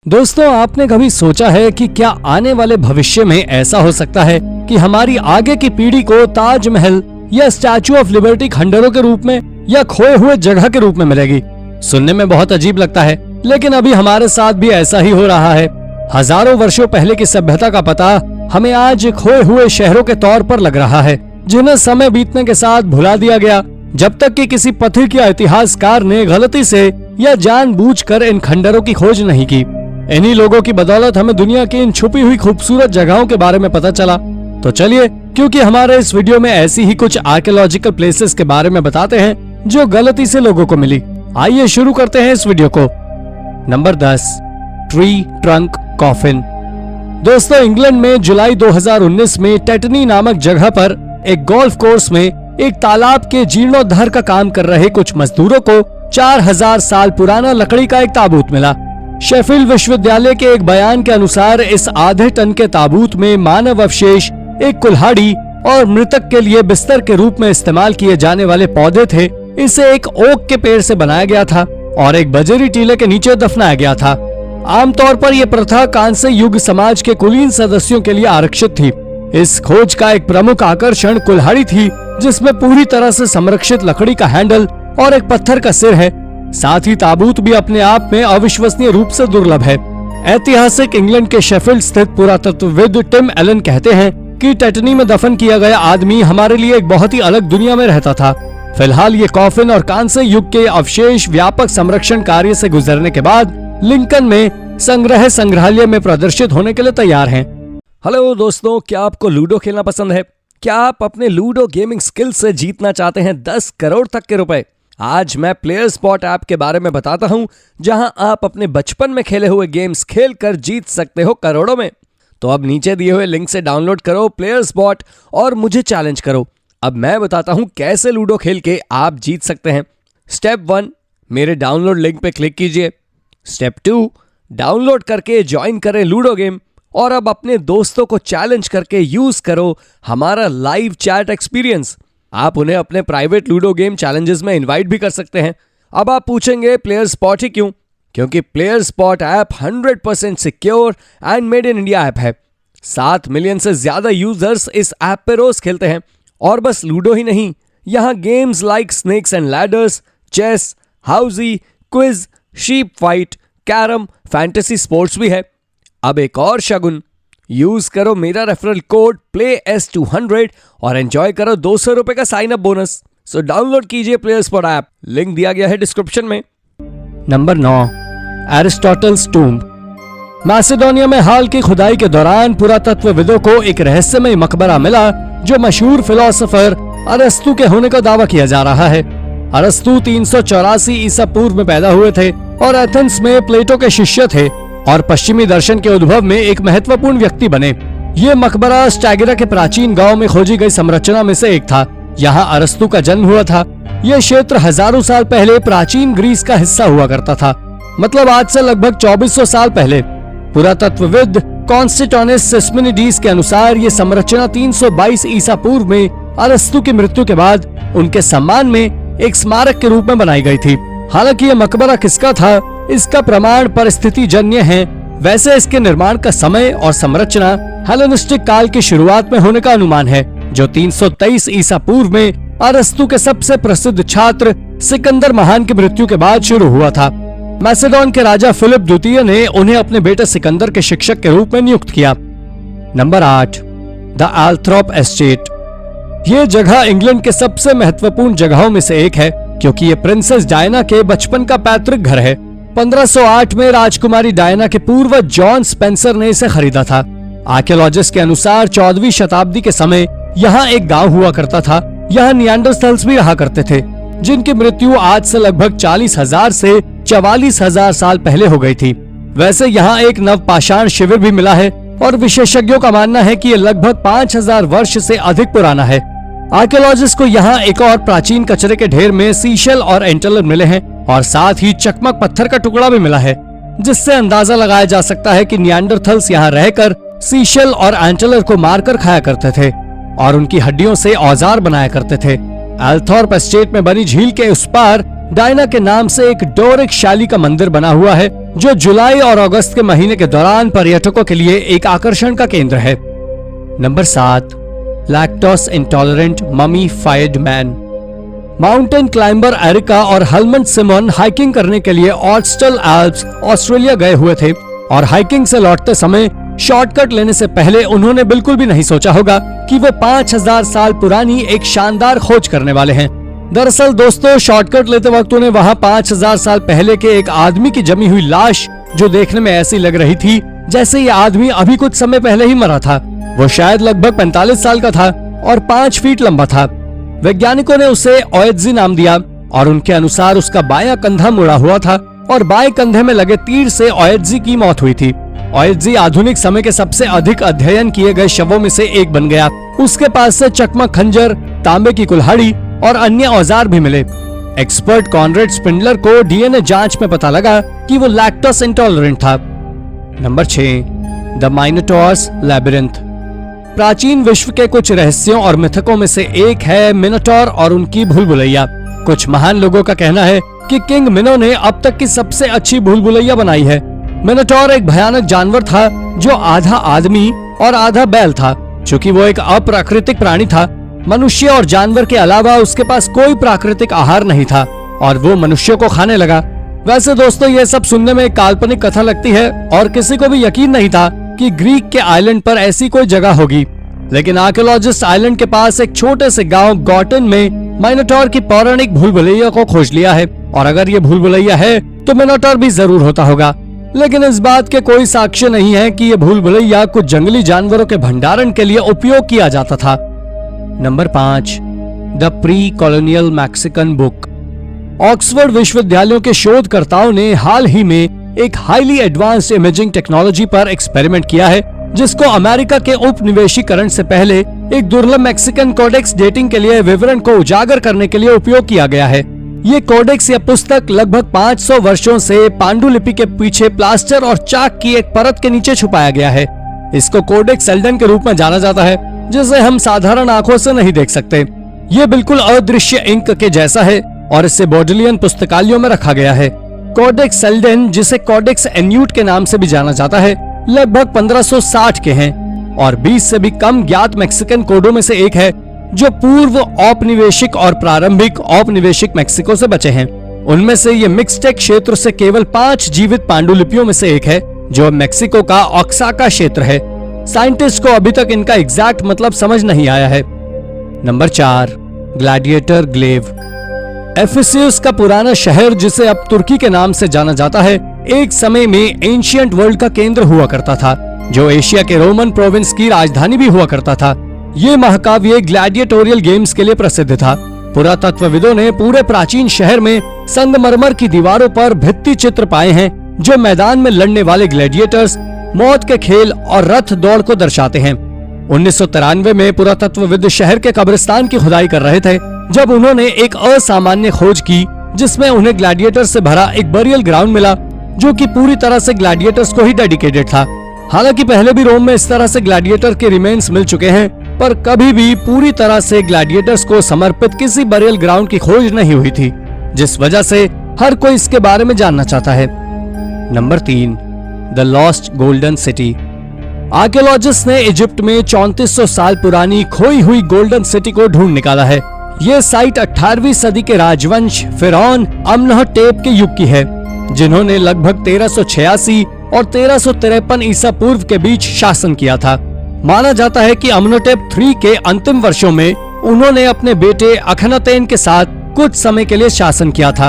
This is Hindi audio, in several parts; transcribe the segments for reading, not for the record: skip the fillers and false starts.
दोस्तों, आपने कभी सोचा है कि क्या आने वाले भविष्य में ऐसा हो सकता है कि हमारी आगे की पीढ़ी को ताजमहल या स्टैचू ऑफ लिबर्टी खंडरों के रूप में या खोए हुए जगह के रूप में मिलेगी। सुनने में बहुत अजीब लगता है, लेकिन अभी हमारे साथ भी ऐसा ही हो रहा है। हजारों वर्षों पहले की सभ्यता का पता हमें आज खोए हुए शहरों के तौर पर लग रहा है, जिन्हें समय बीतने के साथ भुला दिया गया, जब तक कि किसी पथिक या इतिहासकार ने गलती से या जानबूझकर इन खंडरों की खोज नहीं की। इन्हीं लोगों की बदौलत हमें दुनिया की इन छुपी हुई खूबसूरत जगहों के बारे में पता चला। तो चलिए, क्योंकि हमारे इस वीडियो में ऐसी ही कुछ आर्कियोलॉजिकल प्लेसेस के बारे में बताते हैं जो गलती से लोगों को मिली। आइए शुरू करते हैं इस वीडियो को। Number 10, tree trunk coffin. दोस्तों, इंग्लैंड में जुलाई 2019 में टेटनी नामक जगह पर एक गोल्फ कोर्स में एक तालाब के जीर्णोद्धार का काम कर रहे कुछ मजदूरों को 4000 साल पुराना लकड़ी का एक ताबूत मिला। शेफील्ड विश्वविद्यालय के एक बयान के अनुसार इस आधे टन के ताबूत में मानव अवशेष, एक कुल्हाड़ी और मृतक के लिए बिस्तर के रूप में इस्तेमाल किए जाने वाले पौधे थे। इसे एक ओक के पेड़ से बनाया गया था और एक बजरी टीले के नीचे दफनाया गया था। आमतौर पर यह प्रथा कांस्य युग समाज के कुलीन सदस्यों के लिए आरक्षित थी। इस खोज का एक प्रमुख आकर्षण कुल्हाड़ी थी, जिसमें पूरी तरह से संरक्षित लकड़ी का हैंडल और एक पत्थर का सिर है। साथ ही ताबूत भी अपने आप में अविश्वसनीय रूप से दुर्लभ है। ऐतिहासिक इंग्लैंड के शेफील्ड स्थित पुरातत्वविद टिम एलन कहते हैं कि टेटनी में दफन किया गया आदमी हमारे लिए एक बहुत ही अलग दुनिया में रहता था। फिलहाल ये कॉफिन और कांस्य युग के अवशेष व्यापक संरक्षण कार्य से गुजरने के बाद लिंकन में संग्रहालय में प्रदर्शित होने के लिए तैयार हैं। हेलो दोस्तों, क्या आपको लूडो खेलना पसंद है? क्या आप अपने लूडो गेमिंग स्किल से जीतना चाहते हैं 10 करोड़ तक के रुपए? आज मैं प्लेयर स्पॉट ऐप के बारे में बताता हूं, जहां आप अपने बचपन में खेले हुए गेम्स खेलकर जीत सकते हो करोड़ों में। तो अब नीचे दिए हुए लिंक से डाउनलोड करो प्लेयर स्पॉट और मुझे चैलेंज करो। अब मैं बताता हूं कैसे लूडो खेल के आप जीत सकते हैं। स्टेप 1, मेरे डाउनलोड लिंक पे क्लिक कीजिए। स्टेप 2, डाउनलोड करके ज्वाइन करें लूडो गेम और अब अपने दोस्तों को चैलेंज करके यूज करो हमारा लाइव चैट एक्सपीरियंस। आप उन्हें अपने प्राइवेट लूडो गेम चैलेंजेस में इनवाइट भी कर सकते हैं। अब आप पूछेंगे प्लेयर स्पॉट ही क्यों? क्योंकि player Spot app 100% secure and made in India app है। 7 मिलियन से ज्यादा यूजर्स इस ऐप पे रोज खेलते हैं। और बस लूडो ही नहीं, यहाँ games like snakes and ladders, chess, housie, quiz, sheep fight, carrom, fantasy sports भी है। अब एक और शगुन, यूज करो मेरा रेफरल कोड PLAYS200 और एंजॉय करो 200 रुपए का sign up bonus. So download कीजिए प्लेयर स्पॉट ऐप, लिंक दिया गया है डिस्क्रिप्शन में। Number 9, Aristotle's tomb. मैसेडोनिया में हाल की खुदाई के दौरान पुरातत्वविदों को एक रहस्यमय मकबरा मिला जो मशहूर फिलोसोफर अरस्तु के होने का दावा किया जा रहा है। अरस्तु 384 ईसा पूर्व में पैदा हुए थे और एथेंस में प्लेटो के शिष्य थे और पश्चिमी दर्शन के उद्भव में एक महत्वपूर्ण व्यक्ति बने। ये मकबरा स्टैगिरा के प्राचीन गांव में खोजी गई संरचना में से एक था। यहाँ अरस्तु का जन्म हुआ था। यह क्षेत्र हजारों साल पहले प्राचीन ग्रीस का हिस्सा हुआ करता था, मतलब आज से लगभग 2400 साल पहले। पुरातत्वविद कॉन्स्टेंटिनोस सिस्मोनिडीज के अनुसार ये संरचना 322 ईसा पूर्व में अरस्तु की मृत्यु के बाद उनके सम्मान में एक स्मारक के रूप में बनाई गई थी। हालांकि ये मकबरा किसका था, इसका प्रमाण परिस्थिति जन्य है। वैसे इसके निर्माण का समय और संरचना हेलेनिस्टिक काल की शुरुआत में होने का अनुमान है, जो 323 ईसा पूर्व में अरस्तु के सबसे प्रसिद्ध छात्र सिकंदर महान की मृत्यु के बाद शुरू हुआ था। मैसेडोन के राजा फिलिप द्वितीय ने उन्हें अपने बेटे सिकंदर के शिक्षक के रूप में नियुक्त किया। Number 8, the Althorp estate. ये जगह इंग्लैंड के सबसे महत्वपूर्ण जगहों में से एक है, क्योंकि ये प्रिंसेस डायना के बचपन का पैतृक घर है। 1508 में राजकुमारी डायना के पूर्वज जॉन स्पेंसर ने इसे खरीदा था। आर्कियोलॉजिस्ट के अनुसार 14वीं शताब्दी के समय यहाँ एक गांव हुआ करता था। यहाँ निएंडरथैल्स भी रहा करते थे, जिनकी मृत्यु आज से लगभग 40,000 से 44,000 साल पहले हो गई थी। वैसे यहाँ एक नवपाषाण शिविर भी मिला है और विशेषज्ञों का मानना है कि ये लगभग 5000 वर्ष से अधिक पुराना है। आर्कियोलॉजिस्ट को यहाँ एक और प्राचीन कचरे के ढेर में सीशेल और एंटेलर मिले हैं और साथ ही चकमक पत्थर का टुकड़ा भी मिला है, जिससे अंदाजा लगाया जा सकता है कि निएंडरथल्स यहाँ रहकर सीशेल और एंटेलर को मारकर खाया करते थे और उनकी हड्डियों से औजार बनाया करते थे। एल्थोर्प एस्टेट में बनी झील के उस पार डायना के नाम से एक डोरिक शैली का मंदिर बना हुआ है जो जुलाई और अगस्त के महीने के दौरान पर्यटकों के लिए एक आकर्षण का केंद्र है। Number 7, lactose intolerant mummified man. Mountain climber Erika और हेलमंड सिमोन हाइकिंग करने के लिए ऑस्टल एल्प्स ऑस्ट्रेलिया गए हुए थे और हाइकिंग से लौटते समय शॉर्टकट लेने से पहले उन्होंने बिल्कुल भी नहीं सोचा होगा कि वे 5000 साल पुरानी एक शानदार खोज करने वाले हैं। दरअसल दोस्तों, शॉर्टकट लेते वक्त उन्हें वहां 5000 साल पहले के एक आदमी की जमी हुई लाश, जो देखने में ऐसी लग रही थी जैसे ये आदमी अभी कुछ समय पहले ही मरा था। वो शायद लगभग 45 साल का था और 5 फीट लंबा था। वैज्ञानिकों ने उसे ओएत्जी नाम दिया और उनके अनुसार उसका बायां कंधा मुड़ा हुआ था और बाएं कंधे में लगे तीर से ओएत्जी की मौत हुई थी। ओएत्जी आधुनिक समय के सबसे अधिक अध्ययन किए गए शवों में से एक बन गया। उसके पास से चकमा खंजर, तांबे की कुल्हाड़ी और अन्य औजार भी मिले। एक्सपर्ट कॉनरेड स्पिंडलर को डीएनए जांच में पता लगा कि वो लैक्टोस इंटॉलरेंट था। Number 6, the Minotaur's labyrinth. प्राचीन विश्व के कुछ रहस्यों और मिथकों में से एक है मिनोटॉर और उनकी भूल-भुलैया। कुछ महान लोगों का कहना है कि किंग मिनो ने अब तक की सबसे अच्छी भूल-भुलैया बनाई है। मिनोटॉर एक भयानक जानवर था जो आधा आदमी और आधा बैल था। चूंकि वो एक अप्राकृतिक प्राणी था, मनुष्य और जानवर के अलावा उसके पास कोई प्राकृतिक आहार नहीं था और वो मनुष्यों को खाने लगा। वैसे दोस्तों, ये सब सुनने में एक काल्पनिक कथा लगती है और किसी को भी यकीन नहीं था कि ग्रीक के आइलैंड पर ऐसी कोई जगह होगी। लेकिन आर्कियोलॉजिस्ट आइलैंड के पास एक छोटे से गांव गॉटन में माइनोटॉर की पौराणिक भूल-भुलैया को खोज लिया है और अगर ये भूल-भुलैया है तो मिनोटॉर भी जरूर होता होगा। लेकिन इस बात के कोई साक्ष्य नहीं है कि ये भूल-भुलैया कुछ जंगली जानवरों के भंडारण के लिए उपयोग किया जाता था। Number 5, the pre colonial Mexican book. Oxford विश्वविद्यालयों के शोधकर्ताओं ने हाल ही में एक हाईली एडवांस्ड इमेजिंग टेक्नोलॉजी पर एक्सपेरिमेंट किया है जिसको अमेरिका के उपनिवेशीकरण से पहले एक दुर्लभ मैक्सिकन कोडेक्स डेटिंग के लिए विवरण को उजागर करने के लिए उपयोग किया गया है। ये कोडेक्स या पुस्तक लगभग 500 वर्षों से पांडुलिपि के पीछे प्लास्टर और चाक की एक परत के नीचे छुपाया गया है। इसको कोडेक्स सेल्डन के रूप में जाना जाता है, जिसे हम साधारण आंखों से नहीं देख सकते। ये बिल्कुल अदृश्य इंक के जैसा है और इसे बोडलियन पुस्तकालयों में रखा गया है। कोडेक्स सेल्डन, जिसे कोडेक्स एन्यूट के नाम से भी जाना जाता है, लगभग 1560 के हैं और 20 से भी कम ज्ञात मैक्सिकन कोडों में से एक है जो पूर्व औपनिवेशिक और प्रारंभिक औपनिवेशिक मैक्सिको से बचे हैं। उनमें से ये मिक्सटेक क्षेत्र से केवल 5 जीवित पांडुलिपियों में से एक है जो मैक्सिको का ओक्साका क्षेत्र है। साइंटिस्ट को अभी तक इनका एग्जैक्ट मतलब समझ नहीं आया है। Number 4, gladiator ग्लेव। एफिसियस का पुराना शहर, जिसे अब तुर्की के नाम से जाना जाता है, एक समय में एंशिएंट वर्ल्ड का केंद्र हुआ करता था, जो एशिया के रोमन प्रोविंस की राजधानी भी हुआ करता था। ये महाकाव्य ग्लैडिएटोरियल गेम्स के लिए प्रसिद्ध था। पुरातत्वविदों ने पूरे प्राचीन शहर में संगमरमर की दीवारों पर भित्ति चित्र पाए हैं जो मैदान में लड़ने वाले ग्लैडिएटर्स, मौत के खेल और रथ दौड़ को दर्शाते हैं। 1993 में पुरातत्वविद शहर के कब्रिस्तान की खुदाई कर रहे थे जब उन्होंने एक असामान्य खोज की जिसमें उन्हें ग्लैडिएटर से भरा एक बरियल ग्राउंड मिला जो कि पूरी तरह से ग्लैडिएटर्स को ही डेडिकेटेड था। हालांकि पहले भी रोम में इस तरह से ग्लैडिएटर के रिमेन्स मिल चुके हैं, पर कभी भी पूरी तरह से ग्लैडिएटर्स को समर्पित किसी बरियल ग्राउंड की खोज नहीं हुई थी, जिस वजह से हर कोई इसके बारे में जानना चाहता है। Number 3, the lost golden city. Archaeologist ने इजिप्ट में 3400 साल पुरानी खोई हुई गोल्डन सिटी को ढूंढ निकाला है। ये साइट 18वीं सदी के राजवंश फिरौन अम्नहटेप के युग की है, जिन्होंने लगभग 1386 और 1353 ईसा पूर्व के बीच शासन किया था। माना जाता है कि अम्नहटेप III के अंतिम वर्षों में उन्होंने अपने बेटे अखनातेन के साथ कुछ समय के लिए शासन किया था।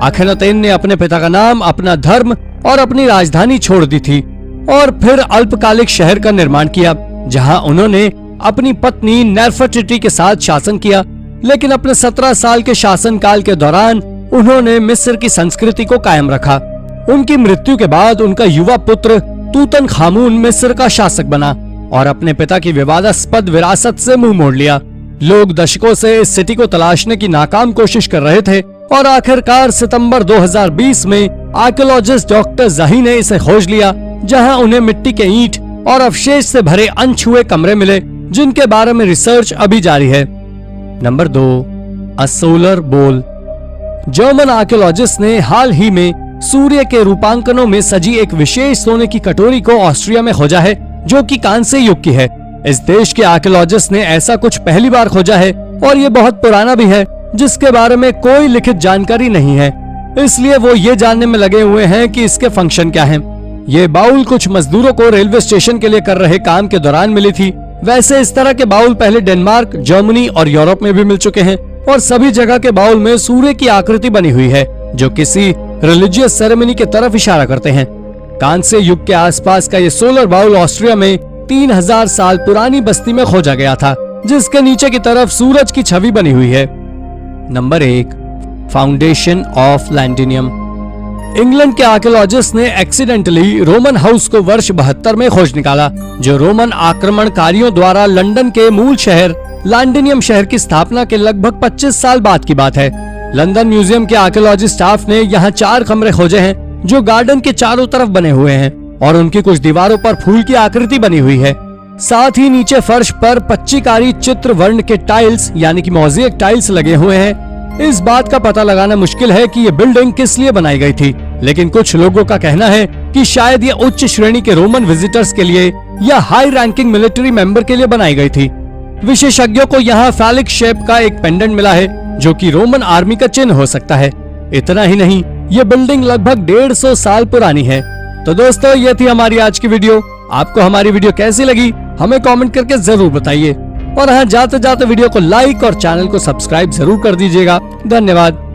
अखनातेन ने अपने पिता का नाम, अपना धर्म और अपनी राजधानी छोड़ दी थी और फिर अल्पकालिक शहर का निर्माण किया, जहां उन्होंने अपनी पत्नी नेफरटिटी के साथ शासन किया। लेकिन अपने 17 साल के शासनकाल के दौरान उन्होंने मिस्र की संस्कृति को कायम रखा। उनकी मृत्यु के बाद उनका युवा पुत्र तूतनखामून मिस्र का शासक बना और अपने पिता की विवादास्पद विरासत से मुंह मोड़ लिया। लोग दशकों से इस सिटी को तलाशने की नाकाम कोशिश कर रहे थे और आखिरकार सितंबर 2020 में आर्कियोलॉजिस्ट डॉक्टर ज़ही ने इसे खोज लिया, जहां उन्हें मिट्टी के ईंट और अवशेष से भरे अनछुए कमरे मिले, जिनके बारे में रिसर्च अभी जारी है। नंबर 2, अ सोलर बोल। जर्मन आर्कियोलॉजिस्ट ने हाल ही में सूर्य के रूपांकनों में सजी एक विशेष सोने की कटोरी को ऑस्ट्रिया में खोजा है, जो कि कांस्य युग की है। इस देश के आर्कियोलॉजिस्ट ने ऐसा कुछ पहली बार खोजा है और ये बहुत पुराना भी है, जिसके बारे में कोई लिखित जानकारी नहीं है। इसलिए वो ये जानने में लगे हुए हैं कि इसके फंक्शन क्या हैं। ये बाउल कुछ मजदूरों को रेलवे स्टेशन के लिए कर रहे काम के दौरान मिली थी। वैसे इस तरह के बाउल पहले डेनमार्क, जर्मनी और यूरोप में भी मिल चुके हैं और सभी जगह के बाउल में सूर्य की आकृति बनी हुई है, जो किसी रिलीजियस सेरेमनी की तरफ इशारा करते हैं। कांस्य युग के आसपास का ये सोलर बाउल ऑस्ट्रिया में 3000 साल पुरानी बस्ती में खोजा गया था, जिसके नीचे की तरफ सूरज की छवि बनी हुई है। Number 1, foundation of Londinium. England के आर्कियोलॉजिस्ट ने एक्सीडेंटली रोमन हाउस को वर्ष 72 में खोज निकाला, जो रोमन आक्रमणकारियों द्वारा लंदन के मूल शहर लैंडिनियम शहर की स्थापना के लगभग 25 साल बाद की बात है। लंदन म्यूजियम के आर्कियोलॉजी स्टाफ ने यहाँ 4 कमरे खोजे हैं, जो गार्डन के चारों तरफ बने हुए हैं और उनकी कुछ दीवारों पर फूल की आकृति बनी हुई है। साथ ही नीचे फर्श पर पच्चीकारी चित्र वर्ण के टाइल्स यानी कि मोज़ेक टाइल्स लगे हुए हैं। इस बात का पता लगाना मुश्किल है कि ये बिल्डिंग किस लिए बनाई गई थी, लेकिन कुछ लोगों का कहना है कि शायद ये उच्च श्रेणी के रोमन विजिटर्स के लिए या हाई रैंकिंग मिलिट्री मेंबर के लिए बनाई गई थी। विशेषज्ञों को यहाँ फैलिक शेप का एक पेंडेंट मिला है, जो कि रोमन आर्मी का चिन्ह हो सकता है। इतना ही नहीं, ये बिल्डिंग लगभग 150 साल पुरानी है। तो दोस्तों, ये थी हमारी आज की वीडियो। आपको हमारी वीडियो कैसी लगी हमें कमेंट करके जरूर बताइए, और हाँ, जाते जाते वीडियो को लाइक और चैनल को सब्सक्राइब जरूर कर दीजिएगा। धन्यवाद।